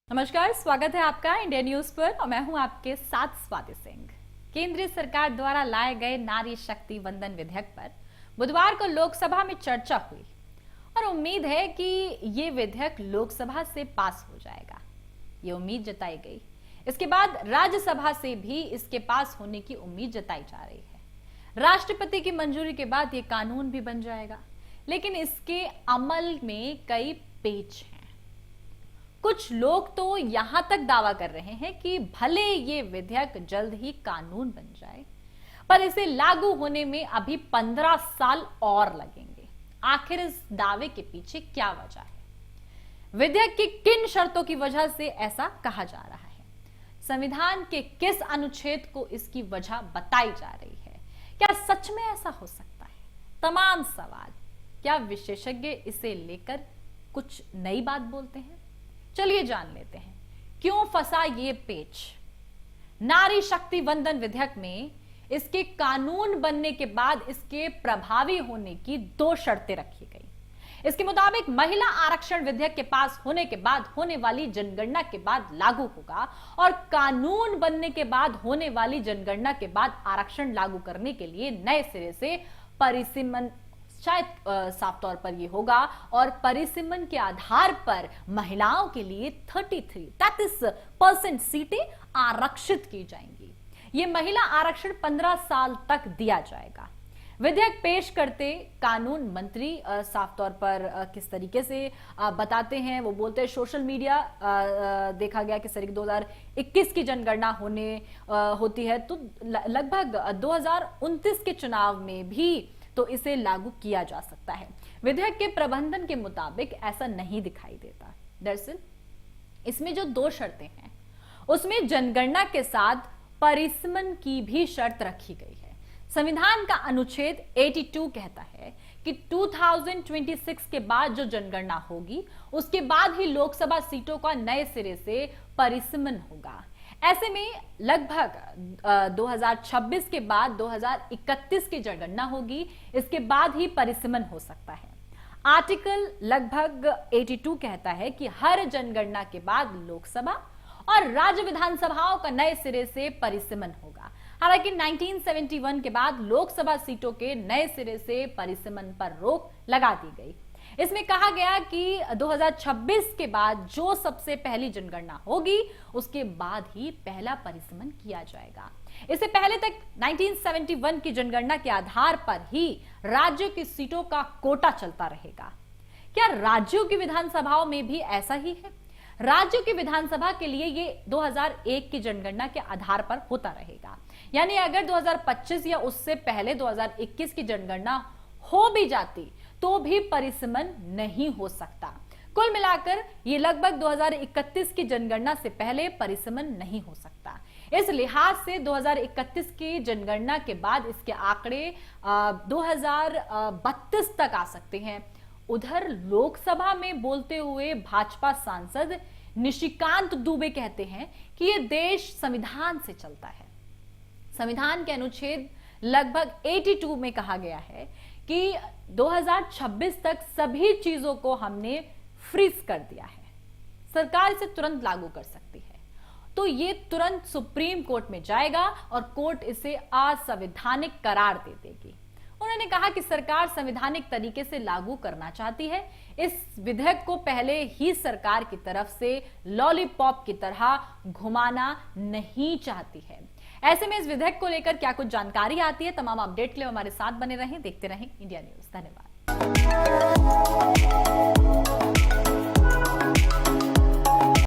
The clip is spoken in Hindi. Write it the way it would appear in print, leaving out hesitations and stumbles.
नमस्कार, स्वागत है आपका इंडिया न्यूज पर और मैं हूं आपके साथ स्वाति सिंह। केंद्रीय सरकार द्वारा लाए गए नारी शक्ति वंदन विधेयक पर बुधवार को लोकसभा में चर्चा हुई और उम्मीद है कि ये विधेयक लोकसभा से पास हो जाएगा। ये उम्मीद जताई गई। इसके बाद राज्यसभा से भी इसके पास होने की उम्मीद जताई जा रही है। राष्ट्रपति की मंजूरी के बाद ये कानून भी बन जाएगा, लेकिन इसके अमल में कई पेच हैं। कुछ लोग तो यहां तक दावा कर रहे हैं कि भले ये विधेयक जल्द ही कानून बन जाए, पर इसे लागू होने में अभी 15 साल और लगेंगे। आखिर इस दावे के पीछे क्या वजह है? विधेयक की किन शर्तों की वजह से ऐसा कहा जा रहा है? संविधान के किस अनुच्छेद को इसकी वजह बताई जा रही है? क्या सच में ऐसा हो सकता है? तमाम सवाल। क्या विशेषज्ञ इसे लेकर कुछ नई बात बोलते हैं? चलिए जान लेते हैं क्यों फंसा ये पेच। नारी शक्ति वंदन विधेयक में इसके कानून बनने के बाद इसके प्रभावी होने की 2 शर्तें रखी गई। इसके मुताबिक महिला आरक्षण विधेयक के पास होने के बाद होने वाली जनगणना के बाद लागू होगा और कानून बनने के बाद होने वाली जनगणना के बाद आरक्षण लागू करने के लिए नए सिरे से परिसीमन शायद साफ तौर पर यह होगा और परिसीमन के आधार पर महिलाओं के लिए 33% सीटें आरक्षित की जाएंगी। ये महिला आरक्षण 15 साल तक दिया जाएगा। विधेयक पेश करते कानून मंत्री साफ तौर पर किस तरीके से बताते हैं, वो बोलते हैं सोशल मीडिया देखा गया कि सरी 2021 की जनगणना होती है तो लगभग 2029 के चुनाव में भी तो इसे लागू किया जा सकता है। विधेयक के प्रबंधन के मुताबिक ऐसा नहीं दिखाई देता। दरअसल इसमें जो 2 शर्तें हैं उसमें जनगणना के साथ परिसीमन की भी शर्त रखी गई है। संविधान का अनुच्छेद 82 कहता है कि 2026 के बाद जो जनगणना होगी उसके बाद ही लोकसभा सीटों का नए सिरे से परिसीमन होगा। ऐसे में लगभग 2026 के बाद 2031 की जनगणना होगी, इसके बाद ही परिसीमन हो सकता है। आर्टिकल लगभग 82 कहता है कि हर जनगणना के बाद लोकसभा और राज्य विधानसभाओं का नए सिरे से परिसीमन होगा। हालांकि 1971 के बाद लोकसभा सीटों के नए सिरे से परिसीमन पर रोक लगा दी गई। इसमें कहा गया कि 2026 के बाद जो सबसे पहली जनगणना होगी उसके बाद ही पहला परिसीमन किया जाएगा। इससे पहले तक 1971 की जनगणना के आधार पर ही राज्यों की सीटों का कोटा चलता रहेगा। क्या राज्यों की विधानसभाओं में भी ऐसा ही है? राज्यों की विधानसभा के लिए ये 2001 की जनगणना के आधार पर होता रहेगा। यानी अगर 2025 या उससे पहले 2021 की जनगणना हो भी जाती तो भी परिसीमन नहीं हो सकता। कुल मिलाकर ये लगभग 2031 की जनगणना से पहले परिसीमन नहीं हो सकता। इस लिहाज से 2031 की जनगणना के बाद इसके आंकड़े 2032 तक आ सकते हैं। उधर लोकसभा में बोलते हुए भाजपा सांसद निशिकांत दुबे कहते हैं कि ये देश संविधान से चलता है। संविधान के अनुच्छेद लगभग 82 में कहा गया है कि 2026 तक सभी चीजों को हमने फ्रीज कर दिया है, सरकार इसे तुरंत लागू कर सकती है। तो ये तुरंत सुप्रीम कोर्ट में जाएगा और कोर्ट इसे असंवैधानिक करार दे देगी। उन्होंने कहा कि सरकार संवैधानिक तरीके से लागू करना चाहती है। इस विधेयक को पहले ही सरकार की तरफ से लॉलीपॉप की तरह घुमाना नहीं चाहती है। ऐसे में इस विधेयक को लेकर क्या कुछ जानकारी आती है? तमाम अपडेट के लिए हमारे साथ बने रहें, देखते रहें इंडिया न्यूज। धन्यवाद।